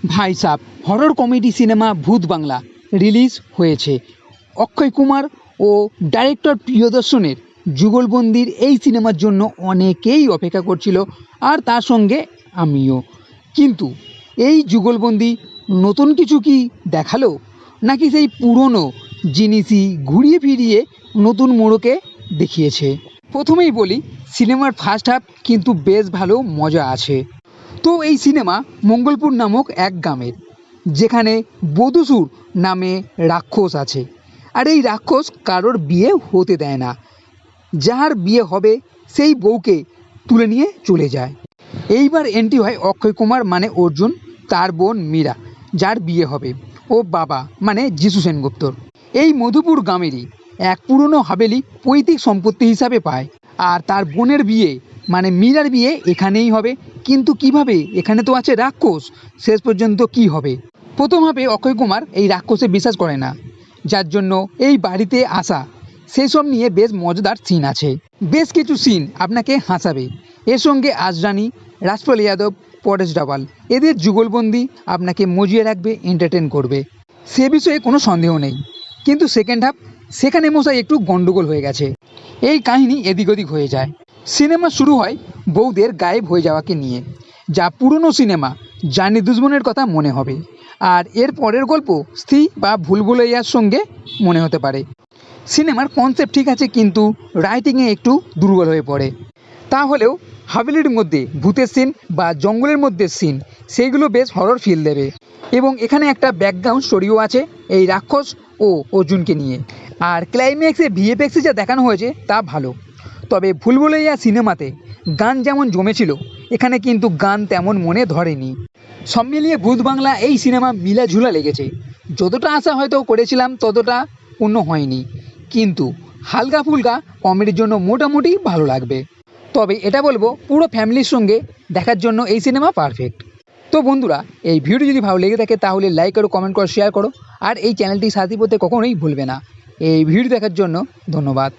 ভাই sub horror comedy cinema ভূত Bangla release হয়েছে। অক্ষয় কুমার ও ডাইরেক্টর প্রিয়দর্শনের যুগলবন্দির এই সিনেমার জন্য অনেকেই অপেক্ষা করছিল, আর তার সঙ্গে আমিও। কিন্তু এই যুগলবন্দি নতুন কিছু কি দেখালো, নাকি সেই পুরনো জিনিসই ঘুরিয়ে ফিরিয়ে নতুন মোড়কে দেখিয়েছে? প্রথমেই বলি, সিনেমার ফার্স্ট হাফ কিন্তু বেশ ভালো মজা আছে। তো এই সিনেমা মঙ্গলপুর নামক এক গ্রামের, যেখানে বধূসুর নামে রাক্ষস আছে। আর এই রাক্ষস কারোর বিয়ে হতে দেয় না। যার বিয়ে হবে সেই বউকে তুলে নিয়ে চলে যায়। এইবার এন্ট্রি হয় অক্ষয় কুমার মানে অর্জুন, তার বোন মীরা যার বিয়ে হবে, ও বাবা মানে যিশু সেনগুপ্তর। এই মধুপুর গ্রামেরই এক পুরনো হাভেলি পৈতৃক সম্পত্তি হিসাবে পায়। আর তার বোনের বিয়ে মানে মীরার বিয়ে এখানেই হবে। কিন্তু কিভাবে? এখানে তো আছে রাক্ষস। শেষ পর্যন্ত কি হবে? প্রথম ভাবে অক্ষয় কুমার এই রাক্ষসে বিশ্বাস করে না, যার জন্য এই বাড়িতে আসা। সেই সব নিয়ে বেশ মজাদার সিন আছে, বেশ কিছু সিন আপনাকে হাসাবে। এর সঙ্গে আজরানি, রাজপাল যাদব, পরেশ রাওয়াল, এদের যুগলবন্দি আপনাকে মজিয়ে রাখবে, এন্টারটেন করবে, সে বিষয়ে কোনো সন্দেহ নেই। কিন্তু সেকেন্ড হাফ, সেখানে মশাই একটু গন্ডগোল হয়ে গেছে। এই কাহিনী এদিক ওদিক হয়ে যায়। সিনেমা শুরু হয় বউদের গায়েব হয়ে যাওয়াকে নিয়ে, যা পুরনো সিনেমা জানি দুশ্মনের কথা মনে হবে। আর এর পরের গল্প স্ত্রী বা ভুলভুলাইয়ার সঙ্গে মনে হতে পারে। সিনেমার কনসেপ্ট ঠিক আছে, কিন্তু রাইটিংয়ে একটু দুর্বল হয়ে পড়ে। তাহলেও হাভেলির মধ্যে ভূতের সিন বা জঙ্গলের মধ্যে সিন, সেইগুলো বেশ হরর ফিল দেবে। এবং এখানে একটা ব্যাকগ্রাউন্ড স্টোরিও আছে এই রাক্ষস ও অর্জুনকে নিয়ে। আর ক্লাইম্যাক্সে ভিএফএক্সে যা দেখানো হয়েছে তা ভালো। তবে ভুলভুলাইয়া সিনেমাতে গান যেমন জমেছিল, এখানে কিন্তু গান তেমন মনে ধরেনি। সব মিলিয়ে ভূত বাংলা এই সিনেমা মিলাঝুলা লেগেছে। যতটা আশা হয়তো করেছিলাম ততটা পূর্ণ হয়নি, কিন্তু হালকা ফুলকা কমেডির জন্য মোটামুটি ভালো লাগবে। তবে এটা বলবো, পুরো ফ্যামিলির সঙ্গে দেখার জন্য এই সিনেমা পারফেক্ট। তো বন্ধুরা, এই ভিডিও যদি ভালো লেগে থাকে তাহলে লাইক করো, কমেন্ট করো, শেয়ার করো। আর এই চ্যানেলটি সাথী করতে কখনোই ভুলবে না। এই ভিডিও দেখার জন্য ধন্যবাদ।